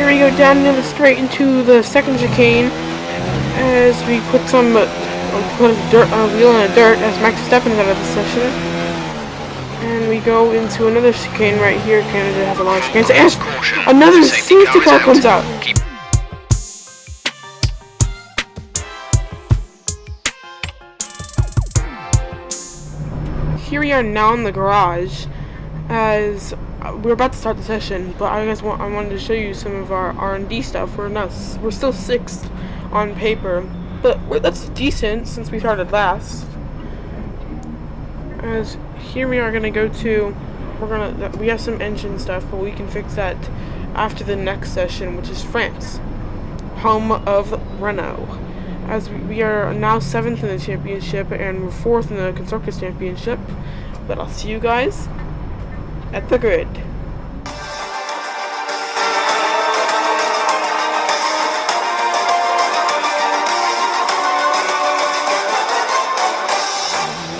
here we go down straight into the second chicane as we put a wheel in the dirt as Max Verstappen is out of the session. And we go into another chicane right here. Canada has a lot of chicanes. And another safety car comes out. Here we are now in the garage as we're about to start the session, but I wanted to show you some of our R&D stuff. We're still 6th on paper, but that's decent since we started last. As here we are gonna go to, we have some engine stuff, but we can fix that after the next session, which is France, home of Renault. As we are now 7th in the championship and we're 4th in the Constructors' Championship. But I'll see you guys at the grid.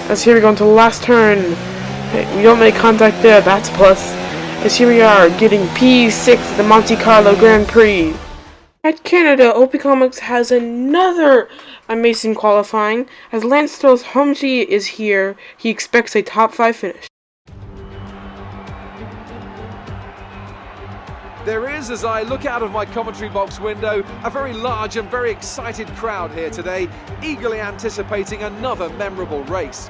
As here we go into the last turn. Hey, we don't make contact there, that's a plus. As here we are getting P6 at the Monte Carlo Grand Prix. At Canada, OP Comics has another amazing qualifying. As Lance Stroll's Humvee is here, he expects a top 5 finish. There is, as I look out of my commentary box window, a very large and very excited crowd here today, eagerly anticipating another memorable race.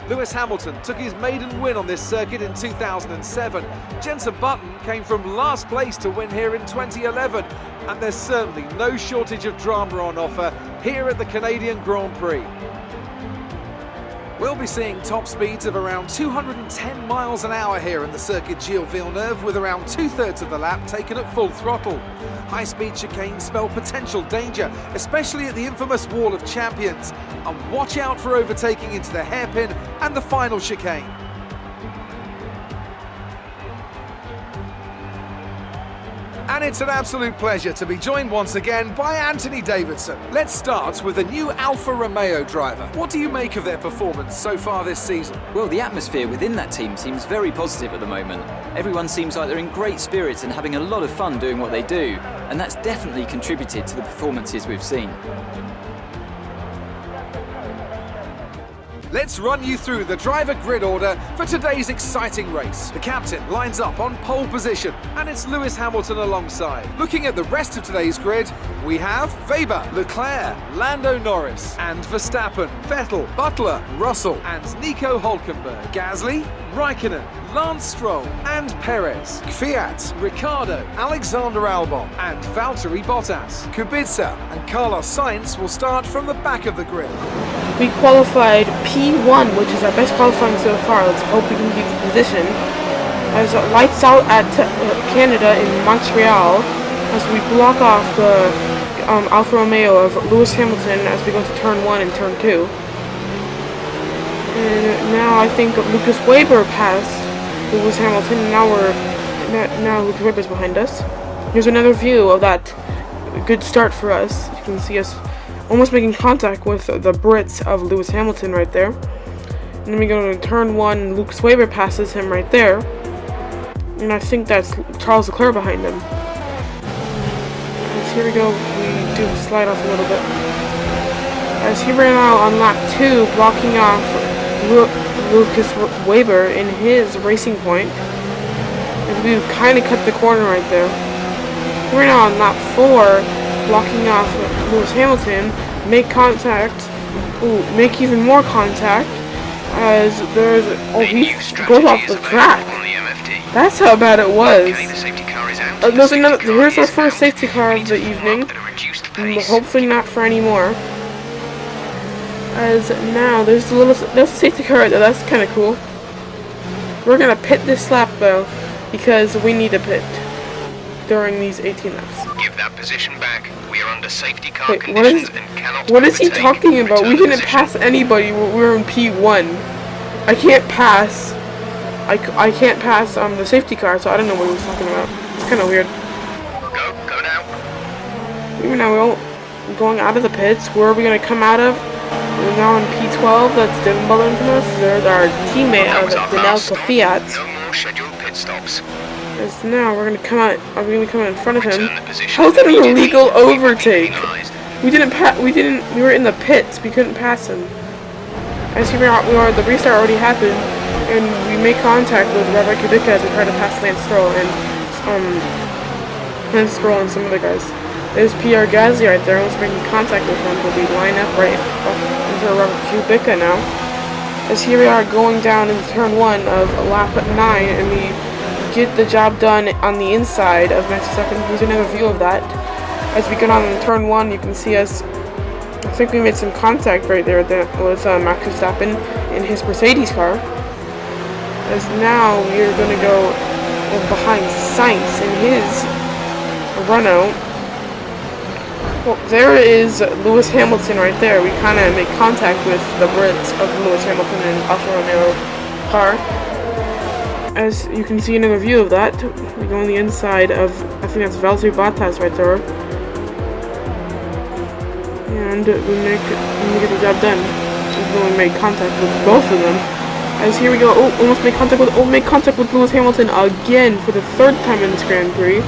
Lewis Hamilton took his maiden win on this circuit in 2007. Jenson Button came from last place to win here in 2011. And there's certainly no shortage of drama on offer here at the Canadian Grand Prix. We'll be seeing top speeds of around 210 miles an hour here in the Circuit Gilles Villeneuve, with around 2/3 of the lap taken at full throttle. High-speed chicanes spell potential danger, especially at the infamous Wall of Champions. And watch out for overtaking into the hairpin and the final chicane. And it's an absolute pleasure to be joined once again by Anthony Davidson. Let's start with the new Alfa Romeo driver. What do you make of their performance so far this season? Well, the atmosphere within that team seems very positive at the moment. Everyone seems like they're in great spirits and having a lot of fun doing what they do, and that's definitely contributed to the performances we've seen. Let's run you through the driver grid order for today's exciting race. The captain lines up on pole position, and it's Lewis Hamilton alongside. Looking at the rest of today's grid, we have Weber, Leclerc, Lando Norris, and Verstappen, Vettel, Butler, Russell, and Nico Hülkenberg, Gasly, Raikkonen, Lance Stroll, and Perez, Kvyat, Ricciardo, Alexander Albon, and Valtteri Bottas. Kubica and Carlos Sainz will start from the back of the grid. We qualified P1, which is our best qualifying so far. Let's hope we can keep the position. As it lights out at Canada in Montreal, as we block off the Alfa Romeo of Lewis Hamilton as we go to turn 1 and turn 2. And now I think Lucas Weber passed Lewis Hamilton, and now Lucas Weber's behind us. Here's another view of that good start for us. You can see us almost making contact with the Brits of Lewis Hamilton right there. And then we go to turn 1, Lucas Weber passes him right there. And I think that's Charles Leclerc behind him. As here we go, we do slide off a little bit. As here we're now on lap 2, blocking off Lucas Weber in his racing point. And we kind of cut the corner right there. We're now on lap 4, blocking off Lewis Hamilton, make even more contact as he goes off the track. That's how bad it was. Here's our first safety car of the evening, hopefully not for any more. As now there's a safety car right there. That's kind of cool. We're gonna pit this lap though, because we need to pit during these 18 laps. Give that position back. We are under safety car conditions and cannot What is he talking about? We didn't pass anybody. We're in P1. I can't pass. I can't pass the safety car, so I don't know what he was talking about. It's kind of weird. Go now. Even now we're going out of the pits. Where are we going to come out of? We're now in P12. That's Devin Butler from us. There's our teammate of Daniel Kvyat. No more scheduled pit stops. As now we're gonna come out. I'm gonna come out in front of him. Return the position How is that an immediately. illegal We will be overtake? penalised. We were in the pits. We couldn't pass him. As you know, the restart already happened, and we make contact with Robert Kubica as we try to pass Lance Stroll and some other guys. There's Pierre Gasly right there. Let's make contact with him, but we line up right into Robert Kubica now. As here we are going down in turn 1 of lap 9, and we get the job done on the inside of Max Verstappen. Here's another view of that. As we get on in turn 1, you can see us. I think we made some contact right there with Max Verstappen in his Mercedes car. As now we are going to go behind Sainz in his Renault. Well, there is Lewis Hamilton right there. We kind of make contact with the Brits of Lewis Hamilton and Alfa Romeo car. As you can see another view of that, we go on the inside of, I think that's Valtteri Bottas right there. And we get the job done. We make contact with both of them. As here we go, almost make contact with Lewis Hamilton again for the 3rd time in this Grand Prix.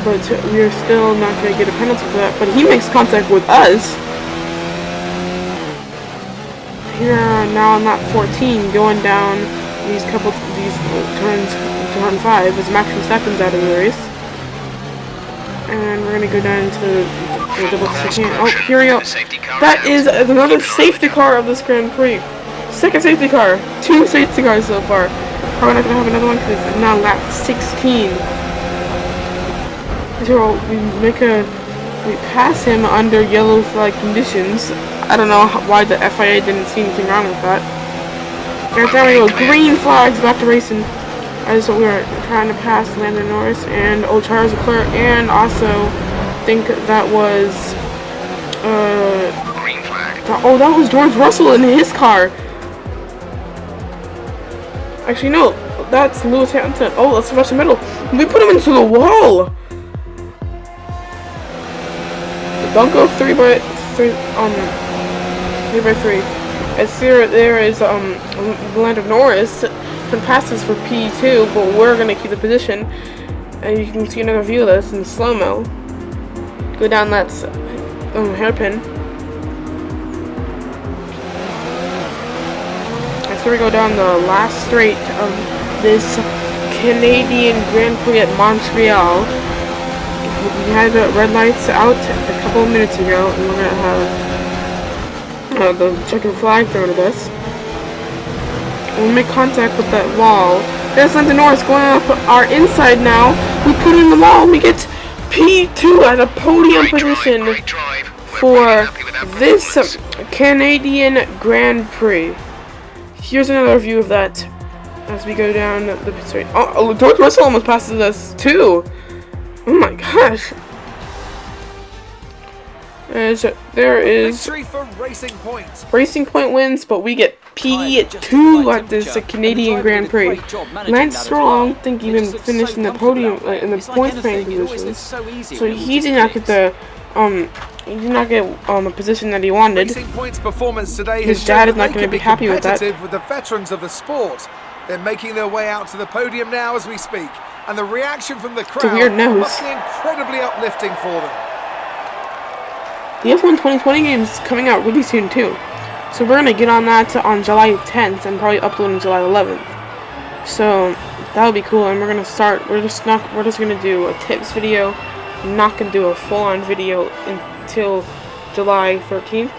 But we are still not going to get a penalty for that. But he makes contact with us. Here now on lap 14, going down these turns, turn 5, as Max Verstappen's out of the race. And we're going to go down into the double chicane. Oh, here we go. That is another safety car of this Grand Prix. 2nd safety car. 2 safety cars so far. Probably not going to have another one because it's now lap 16. So we pass him under yellow flag conditions. I don't know why the FIA didn't see anything wrong with that. And there we go, green flags back to racing. As we were trying to pass Lando Norris and Charles Leclerc, and also think that was Green flag. that was George Russell in his car. Actually no, that's Lewis Hamilton. Oh, that's Sebastian Vettel. We put him into the wall. Don't go 3 by 3. As there is Lando Norris can pass us for P2, but we're gonna keep the position. And you can see another view of this in slow-mo. Go down that hairpin. And so we go down the last straight of this Canadian Grand Prix at Montreal. We had red lights out a couple of minutes ago, and we're gonna have the checkered flag thrown at us. And we make contact with that wall. There's Lando Norris going up our inside now. We put it in the wall, and we get P2 at a podium position for this Canadian Grand Prix. Here's another view of that as we go down the pit straight. Oh, George Russell almost passes us too. Oh my gosh. As there is Victory for Racing Point. Racing Point wins, but we get P2 at this Canadian Grand Prix. Lance Stroll, I don't think even finished in the podium in the point paying position, so he did not get the the position that he wanted. Racing Point's performance today His has dad shown is not they going to can be happy with that. competitive with the veterans of the sport. They're making their way out to the podium now as we speak, and the reaction from the crowd weird nose. must be incredibly uplifting for them. The F1 2020 game is coming out really soon too, so we're gonna get on that on July 10th and probably upload on July 11th. So that'll be cool, and we're gonna start. We're just gonna do a tips video. I'm not gonna do a full-on video until July 13th.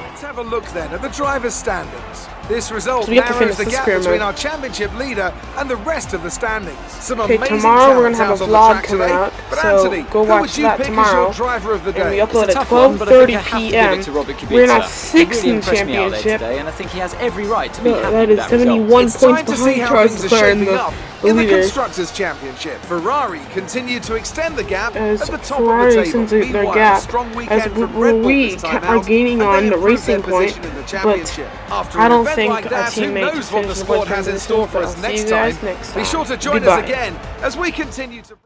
Let's have a look then at the driver's standings. This result So we have to narrows finish the this gap career between mode. our championship leader and the rest of the standings. Some Okay, amazing tomorrow we're gonna talent have a out on the vlog track coming today. out, But so Anthony, go who watch would you that pick as tomorrow. your driver of the And we day? upload It's a at tough one, but I think 12:30 I have to give p.m. it to Robert Kubica. We're in our He 6th really impressed me out there championship. today, and I think he has every right to be happy That with is that result. 71 It's points time to see behind how Charles things are Leclerc in shaping the up in the leader. Constructors' Championship. Ferrari continued to extend the gap As at the top Ferrari of the table. extends their Meanwhile, gap, a strong as weekend from Red Bull we this time are out, gaining and they on the improved their Racing Point, position in the but championship. After I an don't event think like our that, who teammate knows what the finished sport the has in store for us I'll next see you guys time. next Be time. sure to join Goodbye. us again as we continue to